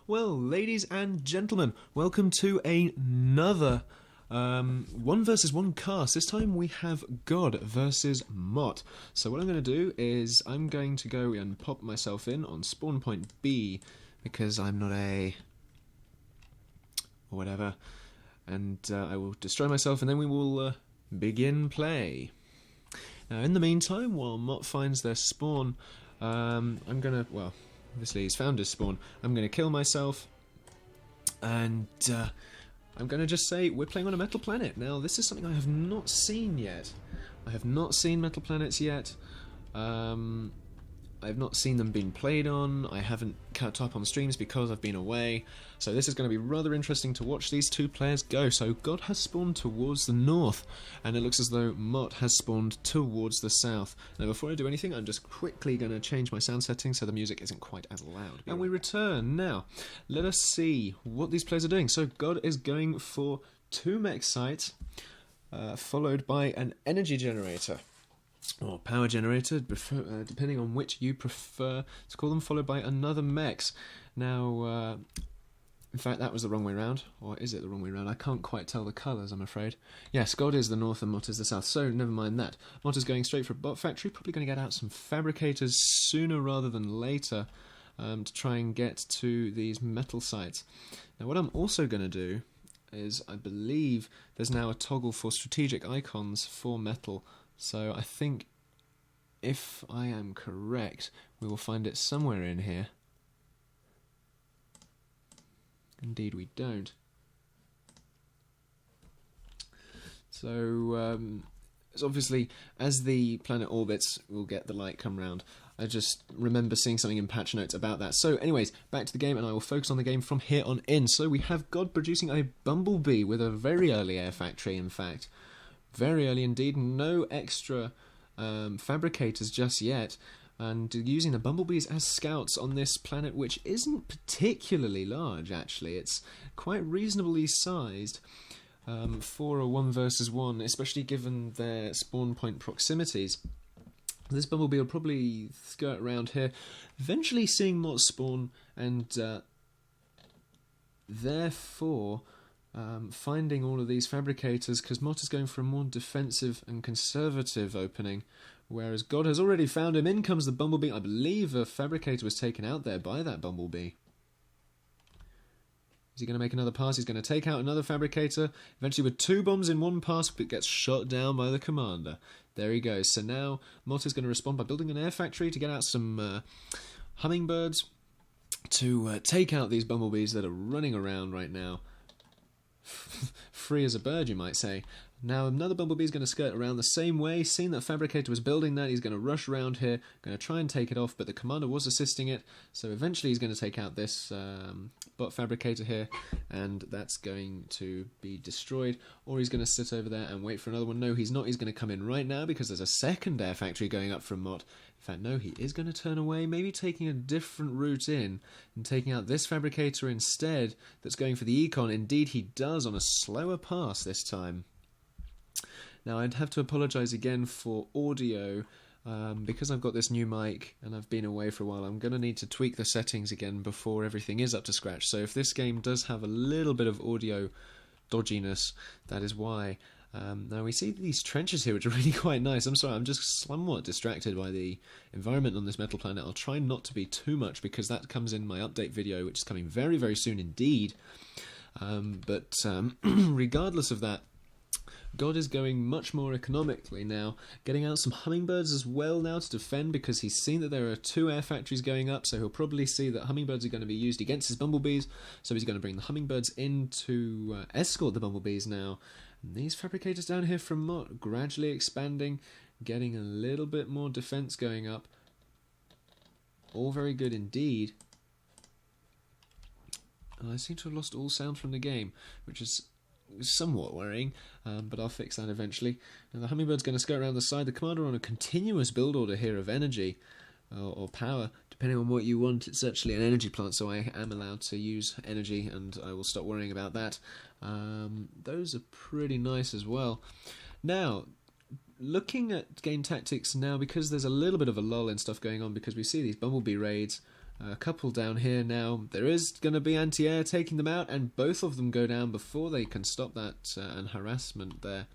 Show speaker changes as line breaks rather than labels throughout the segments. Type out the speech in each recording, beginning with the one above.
Well, ladies and gentlemen, welcome to another 1 versus 1 cast. This time we have Godde versus Mot. So what I'm going to do is I'm going to go and pop myself in on spawn point B because I'm not A or whatever, and I will destroy myself and then we will begin play. Now in the meantime, while Mot finds their spawn, I'm going to, well, obviously he's found his spawn, I'm going to kill myself, and I'm going to just say we're playing on a metal planet. Now this is something I have not seen yet. I have not seen metal planets yet. I have not seen them being played on. I haven't kept up on streams because I've been away. So this is going to be rather interesting to watch these two players go. So Godde has spawned towards the north, and it looks as though Mot has spawned towards the south. Now before I do anything, I'm just quickly going to change my sound settings so the music isn't quite as loud. And we return. Now, let us see what these players are doing. So Godde is going for 2 mech sites, followed by an energy generator. Or power generator, depending on which you prefer to call them, followed by another mechs. Now, in fact, that was the wrong way round. Or is it the wrong way round? I can't quite tell the colours, I'm afraid. Yes, Godde is the north and Mot is the south, so never mind that. Mot is going straight for a bot factory, probably going to get out some fabricators sooner rather than later to try and get to these metal sites. Now, what I'm also going to do is, I believe there's now a toggle for strategic icons for metal. So I think, if I am correct, we will find it somewhere in here. Indeed we don't. So, it's obviously, as the planet orbits, we'll get the light come round. I just remember seeing something in patch notes about that. So anyways, back to the game, and I will focus on the game from here on in. So we have Godde producing a bumblebee with a very early air factory, in fact. Very early indeed, no extra fabricators just yet, and using the bumblebees as scouts on this planet, which isn't particularly large actually. It's quite reasonably sized for a 1 versus 1, especially given their spawn point proximities. This bumblebee will probably skirt around here, eventually seeing Mot spawn, and therefore finding all of these fabricators, because Mot is going for a more defensive and conservative opening, whereas Godde has already found him. In comes the bumblebee. I believe a fabricator was taken out there by that bumblebee. Is he going to make another pass? He's going to take out another fabricator. Eventually with 2 bombs in 1 pass, but gets shot down by the commander. There he goes. So now Mot is going to respond by building an air factory to get out some hummingbirds to take out these bumblebees that are running around right now. Free as a bird, you might say. Now another bumblebee is going to skirt around the same way. Seeing that fabricator was building that, he's going to rush around here, going to try and take it off, but the commander was assisting it, so eventually he's going to take out this bot fabricator here, and that's going to be destroyed. Or he's going to sit over there and wait for another one. No, he's not. He's going to come in right now because there's a second air factory going up from Mot. In fact, no, he is going to turn away, maybe taking a different route in and taking out this fabricator instead that's going for the econ. Indeed, he does, on a slower pass this time. Now, I'd have to apologise again for audio, because I've got this new mic and I've been away for a while. I'm going to need to tweak the settings again before everything is up to scratch. So if this game does have a little bit of audio dodginess, that is why. Now we see these trenches here, which are really quite nice. I'm sorry, I'm just somewhat distracted by the environment on this metal planet. I'll try not to be too much because that comes in my update video, which is coming very, very soon indeed. But regardless of that, Godde is going much more economically now, getting out some hummingbirds as well now to defend, because he's seen that there are 2 air factories going up, so he'll probably see that hummingbirds are going to be used against his bumblebees, so he's going to bring the hummingbirds in to escort the bumblebees now. And these fabricators down here from Mot gradually expanding, getting a little bit more defense going up. All very good indeed. And I seem to have lost all sound from the game, which is somewhat worrying, but I'll fix that eventually. Now the hummingbird's going to skirt around the side. The commander on a continuous build order here of energy or power, depending on what you want. It's actually an energy plant, so I am allowed to use energy, and I will stop worrying about that. Those are pretty nice as well. Now, looking at game tactics now, because there's a little bit of a lull in stuff going on, because we see these bumblebee raids, a couple down here now. There is going to be anti-air taking them out, and both of them go down before they can stop that and harassment there.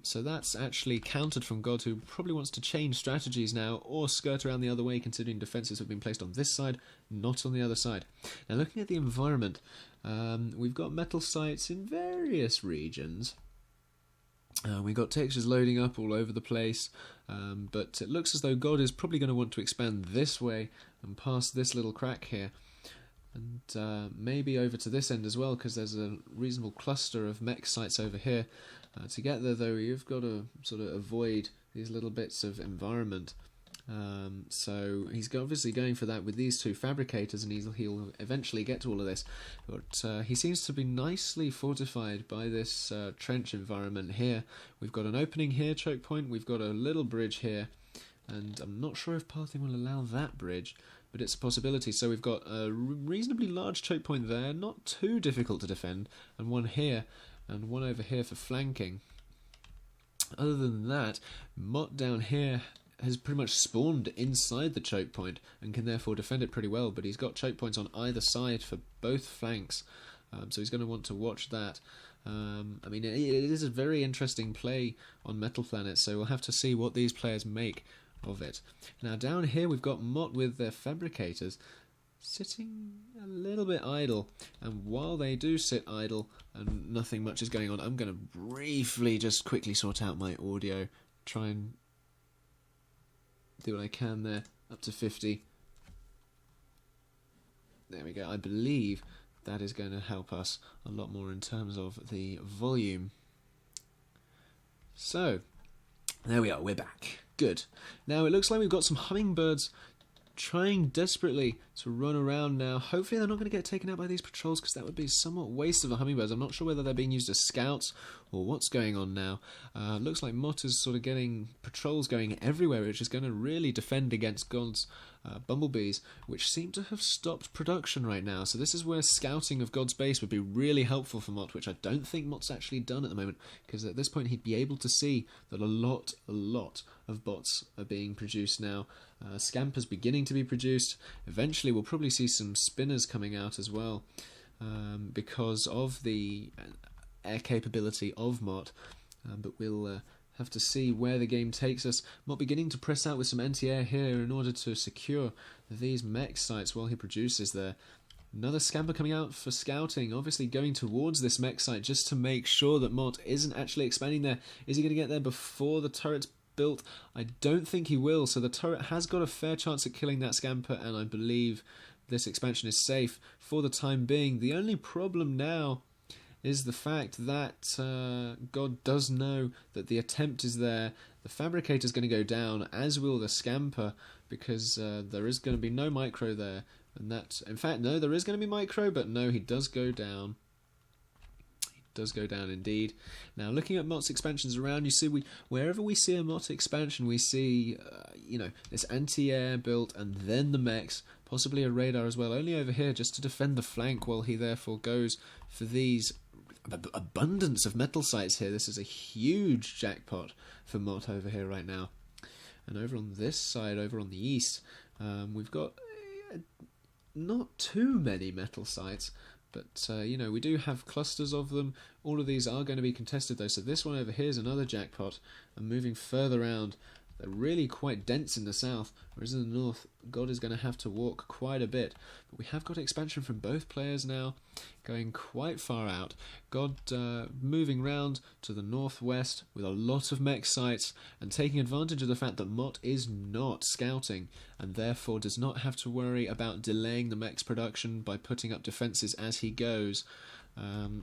So that's actually countered from Godde, who probably wants to change strategies now or skirt around the other way, considering defences have been placed on this side, not on the other side. Now, looking at the environment, we've got metal sites in various regions. We've got textures loading up all over the place, but it looks as though Godde is probably going to want to expand this way and past this little crack here. And maybe over to this end as well, because there's a reasonable cluster of mech sites over here. To get there, though, you've got to sort of avoid these little bits of environment. So he's obviously going for that with these two fabricators, and he'll eventually get to all of this. But he seems to be nicely fortified by this trench environment here. We've got an opening here, choke point. We've got a little bridge here, and I'm not sure if pathing will allow that bridge, but it's a possibility. So we've got a reasonably large choke point there, not too difficult to defend, and one here, and one over here for flanking. Other than that, Mot down here has pretty much spawned inside the choke point and can therefore defend it pretty well, but he's got choke points on either side for both flanks, so he's going to want to watch that. I mean, it is a very interesting play on Metal Planet, so we'll have to see what these players make of it. Now down here we've got Mot with their fabricators sitting a little bit idle, and while they do sit idle and nothing much is going on, I'm going to briefly just quickly sort out my audio, try and do what I can there, up to 50. There we go. I believe that is going to help us a lot more in terms of the volume. So, there we are, we're back. Good. Now it looks like we've got some hummingbirds trying desperately to run around now. Hopefully they're not going to get taken out by these patrols, because that would be somewhat waste of the hummingbirds. I'm not sure whether they're being used as scouts or what's going on now. Looks like Mot is sort of getting patrols going everywhere, which is going to really defend against Godde's bumblebees, which seem to have stopped production right now. So this is where scouting of Godde's base would be really helpful for Mot, which I don't think Mot's actually done at the moment, because at this point he'd be able to see that a lot of bots are being produced now. Scampers beginning to be produced. Eventually we'll probably see some spinners coming out as well, because of the air capability of Mot, but we'll have to see where the game takes us. Mot beginning to press out with some anti-air here in order to secure these mech sites while he produces there. Another scamper coming out for scouting, obviously going towards this mech site just to make sure that Mot isn't actually expanding there. Is he going to get there before the turret's built? I don't think he will, so the turret has got a fair chance at killing that scamper, and I believe this expansion is safe for the time being. The only problem now is the fact that Godde does know that the attempt is there. The fabricator's going to go down, as will the scamper, because there is going to be no micro there. And that, in fact, no, there is going to be micro, but no, he does go down. He does go down indeed. Now, looking at Mot's expansions around, you see wherever we see a Mot expansion, we see this anti-air built, and then the mechs, possibly a radar as well, only over here just to defend the flank, while he therefore goes for these abundance of metal sites here. This is a huge jackpot for Mot over here right now. And over on this side, over on the east, we've got not too many metal sites, but we do have clusters of them. All of these are going to be contested though, so this one over here is another jackpot. And moving further around, they're really quite dense in the south, whereas in the north, Godde is going to have to walk quite a bit. But we have got expansion from both players now, going quite far out. Godde moving round to the northwest with a lot of mech sites, and taking advantage of the fact that Mot is not scouting, and therefore does not have to worry about delaying the mech's production by putting up defences as he goes.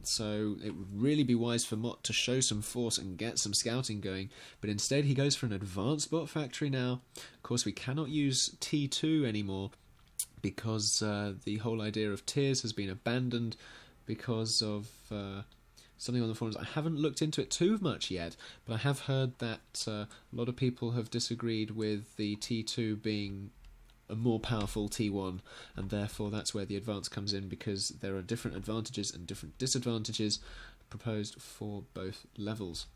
So it would really be wise for Mot to show some force and get some scouting going, but instead he goes for an advanced bot factory now. Of course, we cannot use T2 anymore, because the whole idea of tiers has been abandoned because of something on the forums. I haven't looked into it too much yet, but I have heard that a lot of people have disagreed with the T2 being a more powerful T1, and therefore that's where the advance comes in, because there are different advantages and different disadvantages proposed for both levels.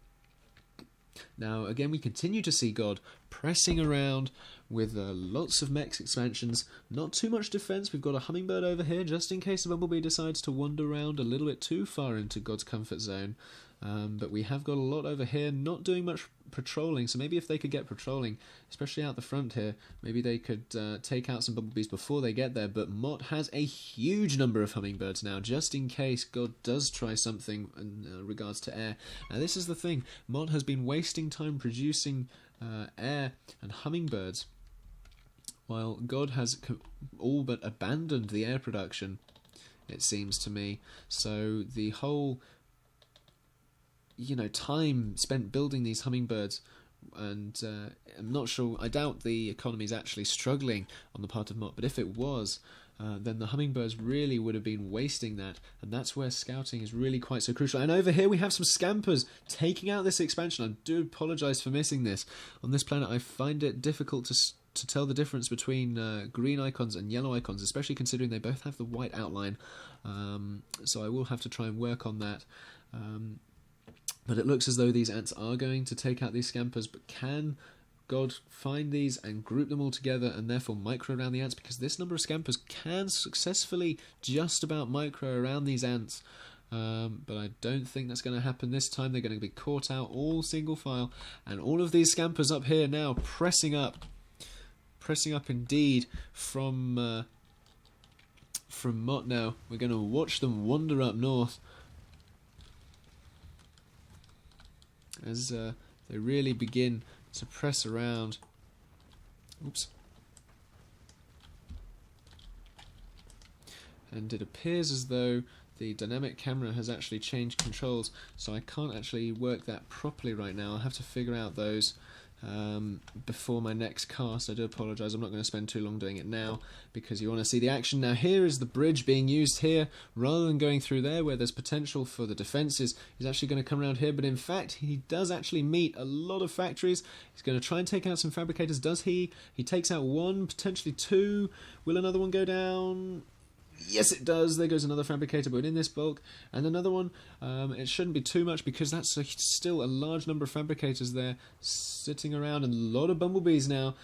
Now again, we continue to see Godde pressing around with lots of mech expansions, not too much defense. We've got a hummingbird over here just in case the bumblebee decides to wander around a little bit too far into God's comfort zone. But we have got a lot over here, not doing much patrolling, so maybe if they could get patrolling, especially out the front here, maybe they could take out some bumblebees before they get there. But Mot has a huge number of hummingbirds now, just in case God does try something in regards to air. Now this is the thing, Mot has been wasting time producing air and hummingbirds, while God has all but abandoned the air production, it seems to me. So the whole time spent building these hummingbirds, and I'm not sure, I doubt the economy is actually struggling on the part of Mot, but if it was, then the hummingbirds really would have been wasting that, and that's where scouting is really quite so crucial. And over here we have some scampers taking out this expansion. I do apologise for missing this. On this planet I find it difficult to tell the difference between green icons and yellow icons, especially considering they both have the white outline, so I will have to try and work on that. But it looks as though these ants are going to take out these scampers, but can God find these and group them all together and therefore micro around the ants? Because this number of scampers can successfully just about micro around these ants. But I don't think that's going to happen this time. They're going to be caught out all single file, and all of these scampers up here now pressing up indeed from Mot now. We're going to watch them wander up north as they really begin to press around. Oops. And it appears as though the dynamic camera has actually changed controls, so I can't actually work that properly right now. I'll have to figure out those before my next cast. I do apologise, I'm not going to spend too long doing it now because you want to see the action. Now here is the bridge being used here, rather than going through there where there's potential for the defences. He's actually going to come around here, but in fact he does actually meet a lot of factories. He's going to try and take out some fabricators. Does he? He takes out one, potentially two. Will another one go down? Yes, it does. There goes another fabricator, but in this bulk. And another one, it shouldn't be too much because that's still a large number of fabricators there sitting around, and a lot of bumblebees now.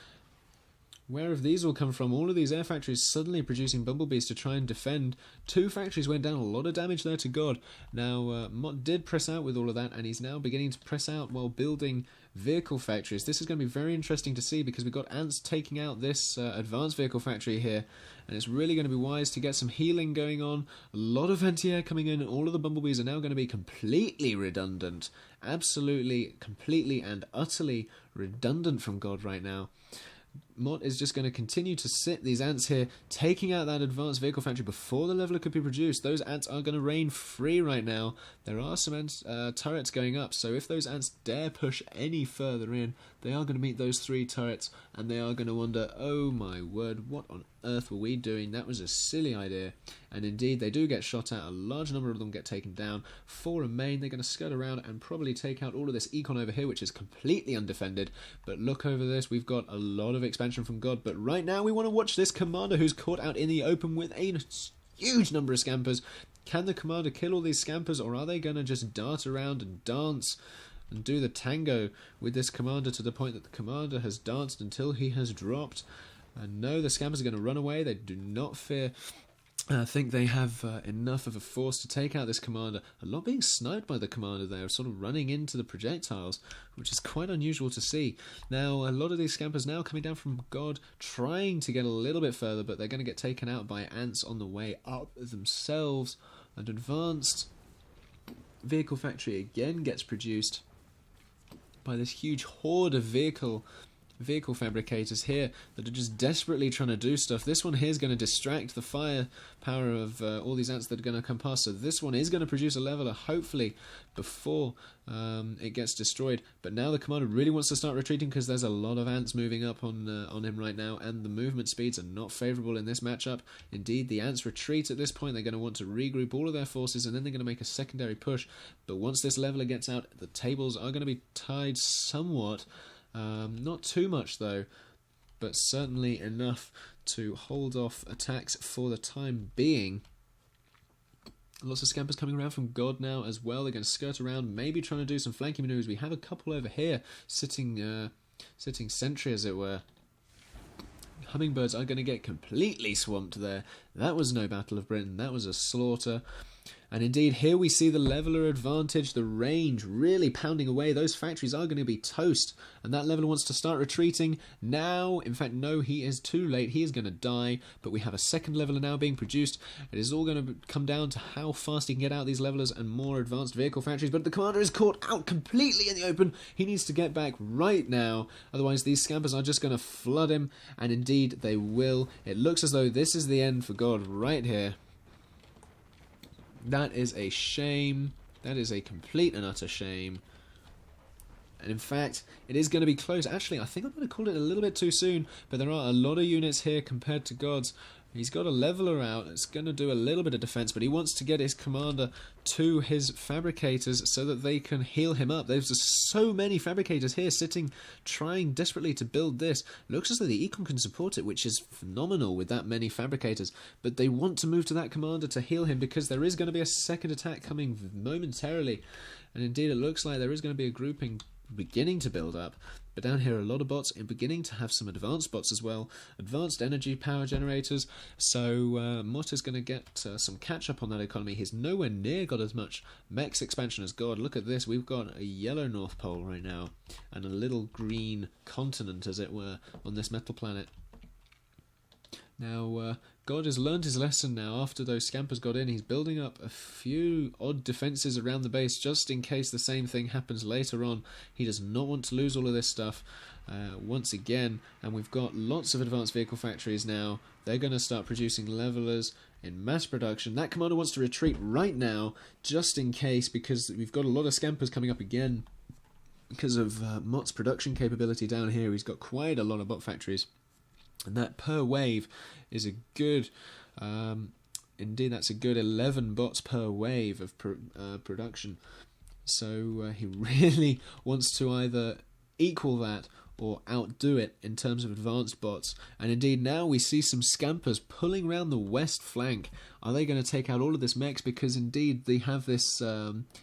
Where have these all come from? All of these air factories suddenly producing bumblebees to try and defend. Two factories went down, a lot of damage there to God. Now, Mot did press out with all of that, and he's now beginning to press out while building vehicle factories. This is going to be very interesting to see because we've got ants taking out this advanced vehicle factory here, and it's really going to be wise to get some healing going on. A lot of anti-air coming in, and all of the bumblebees are now going to be completely redundant. Absolutely, completely and utterly redundant from God right now. Mot is just going to continue to sit these ants here, taking out that advanced vehicle factory before the leveler could be produced. Those ants are going to reign free right now. There are some turrets going up, so if those ants dare push any further in, they are going to meet those 3 turrets, and they are going to wonder, oh my word, what on earth were we doing? That was a silly idea. And indeed, they do get shot at. A large number of them get taken down. 4 remain. They're going to skirt around and probably take out all of this econ over here, which is completely undefended. But look over this. We've got a lot of expansion from God. But right now, we want to watch this commander who's caught out in the open with a huge number of scampers. Can the commander kill all these scampers, or are they going to just dart around and dance and do the tango with this commander to the point that the commander has danced until he has dropped? And no, the scampers are going to run away. They do not fear. I think they have enough of a force to take out this commander. A lot being sniped by the commander there, sort of running into the projectiles, which is quite unusual to see. Now, a lot of these scampers now coming down from God, trying to get a little bit further, but they're going to get taken out by ants on the way up themselves. An advanced vehicle factory again gets produced by this huge horde of vehicle fabricators here that are just desperately trying to do stuff. This one here is going to distract the firepower of all these ants that are going to come past, so this one is going to produce a leveler, hopefully, before it gets destroyed. But now the commander really wants to start retreating because there's a lot of ants moving up on him right now, and the movement speeds are not favourable in this matchup. Indeed, the ants retreat at this point. They're going to want to regroup all of their forces, and then they're going to make a secondary push. But once this leveler gets out, the tables are going to be tied somewhat. Not too much though, but certainly enough to hold off attacks for the time being. Lots of scampers coming around from God now as well. They're going to skirt around, maybe trying to do some flanking maneuvers. We have a couple over here sitting sitting sentry, as it were. Hummingbirds are going to get completely swamped there. That was no Battle of Britain. That was a slaughter. And indeed, here we see the leveller advantage, the range really pounding away. Those factories are going to be toast. And that leveller wants to start retreating now. In fact, no, he is too late. He is going to die. But we have a second leveller now being produced. It is all going to come down to how fast he can get out these levellers and more advanced vehicle factories. But the commander is caught out completely in the open. He needs to get back right now. Otherwise, these scampers are just going to flood him. And indeed, they will. It looks as though this is the end for God right here. That is a shame. That is a complete and utter shame. And in fact, it is going to be close. Actually, I think I'm going to call it a little bit too soon, but there are a lot of units here compared to God's. He's got a leveller out. It's going to do a little bit of defense, but he wants to get his commander to his fabricators so that they can heal him up. There's just so many fabricators here sitting, trying desperately to build this. Looks as though the econ can support it, which is phenomenal with that many fabricators. But they want to move to that commander to heal him because there is going to be a second attack coming momentarily. And indeed, it looks like there is going to be a grouping beginning to build up. But down here, a lot of bots and beginning to have some advanced bots as well. Advanced energy power generators. So Mot is going to get some catch up on that economy. He's nowhere near got as much mechs expansion as God. Look at this. We've got a yellow North Pole right now. And a little green continent, as it were, on this metal planet. Now, God has learned his lesson now. After those scampers got in, he's building up a few odd defences around the base just in case the same thing happens later on. He does not want to lose all of this stuff once again. And we've got lots of advanced vehicle factories now. They're going to start producing levelers in mass production. That commander wants to retreat right now just in case, because we've got a lot of scampers coming up again because of Mot's production capability down here. He's got quite a lot of bot factories. And that per wave is a good, indeed that's a good 11 bots per wave of production. So he really wants to either equal that or outdo it in terms of advanced bots. And indeed now we see some scampers pulling around the west flank. Are they going to take out all of this mechs? Because indeed they have this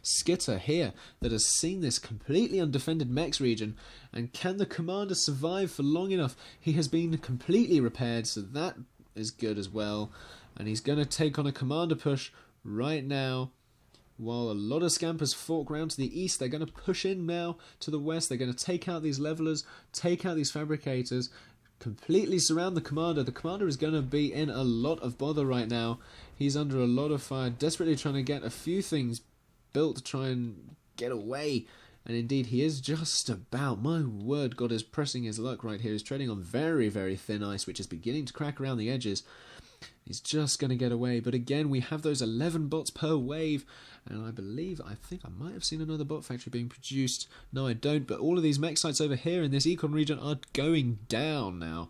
skitter here that has seen this completely undefended mechs region. And can the commander survive for long enough? He has been completely repaired, so that is good as well. And he's going to take on a commander push right now. While a lot of scampers fork round to the east, they're going to push in now to the west. They're going to take out these levelers, take out these fabricators, completely surround the commander. The commander is going to be in a lot of bother right now. He's under a lot of fire, desperately trying to get a few things built to try and get away. And indeed, he is just about. My word, God is pressing his luck right here. He's treading on very, very thin ice, which is beginning to crack around the edges. He's just going to get away. But again, we have those 11 bots per wave. And I think I might have seen another bot factory being produced. No, I don't. But all of these mech sites over here in this econ region are going down now.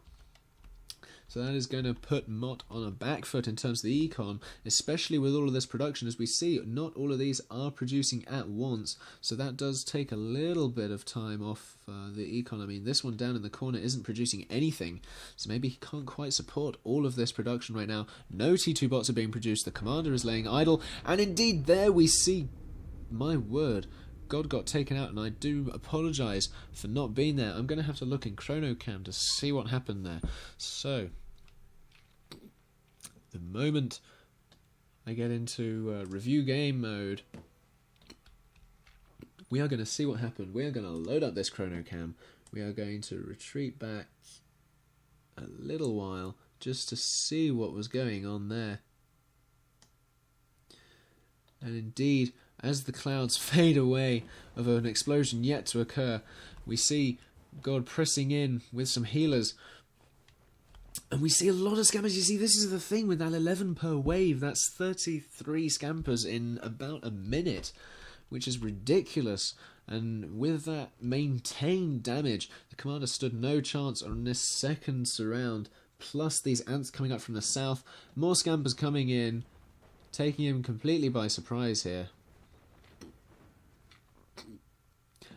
So that is going to put Mot on a back foot in terms of the econ, especially with all of this production. As we see, not all of these are producing at once, so that does take a little bit of time off the econ. I mean, this one down in the corner isn't producing anything, so maybe he can't quite support all of this production right now. No T2 bots are being produced, the commander is laying idle, and indeed there we see, my word, God got taken out, and I do apologise for not being there. I'm going to have to look in ChronoCam to see what happened there. So, the moment I get into review game mode, we are going to see what happened. We are going to load up this ChronoCam. We are going to retreat back a little while just to see what was going on there. And indeed, as the clouds fade away of an explosion yet to occur, we see God pressing in with some healers. And we see a lot of scampers. You see, this is the thing with that 11 per wave. That's 33 scampers in about a minute, which is ridiculous. And with that maintained damage, the commander stood no chance on this second surround. Plus these ants coming up from the south. More scampers coming in, taking him completely by surprise here.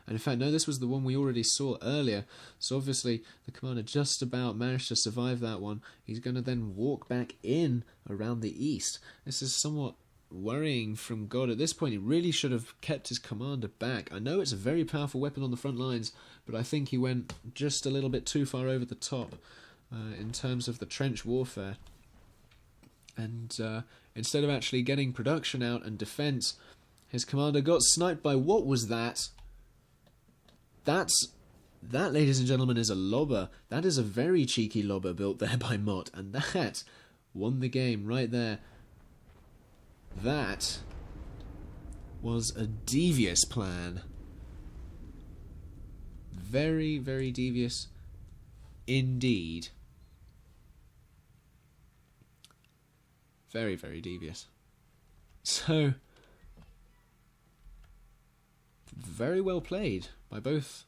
And in fact, no, this was the one we already saw earlier. So obviously, the commander just about managed to survive that one. He's going to then walk back in around the east. This is somewhat worrying from God. At this point, he really should have kept his commander back. I know it's a very powerful weapon on the front lines, but I think he went just a little bit too far over the top in terms of the trench warfare. And instead of actually getting production out and defense, his commander got sniped by, what was that? That, ladies and gentlemen, is a lobber. That is a very cheeky lobber built there by Mot, and that won the game right there. That was a devious plan. Very, very devious indeed. Very, very devious. So, very well played by both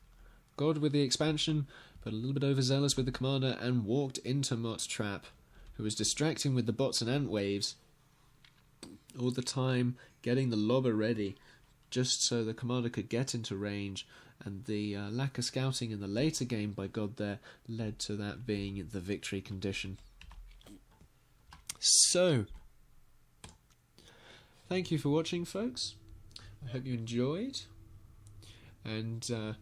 God with the expansion, but a little bit overzealous with the commander, and walked into Mot's trap, who was distracting with the bots and ant waves all the time, getting the lobber ready just so the commander could get into range, and the lack of scouting in the later game by God there led to that being the victory condition. So, thank you for watching, folks. I hope you enjoyed, and on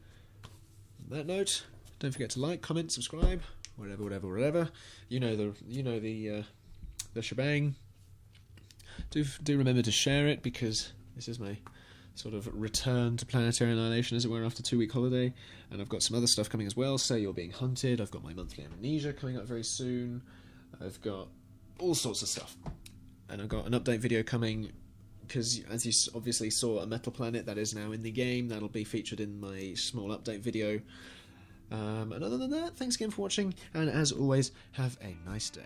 that note, don't forget to like, comment, subscribe, whatever. You know the shebang. Do remember to share it, because this is my sort of return to Planetary Annihilation, as it were, after a 2-week holiday, and I've got some other stuff coming as well. Say You're Being Hunted. I've got my monthly amnesia coming up very soon. I've got all sorts of stuff, and I've got an update video coming, because as you obviously saw, a metal planet that is now in the game, that'll be featured in my small update video. And other than that, thanks again for watching, and as always, have a nice day.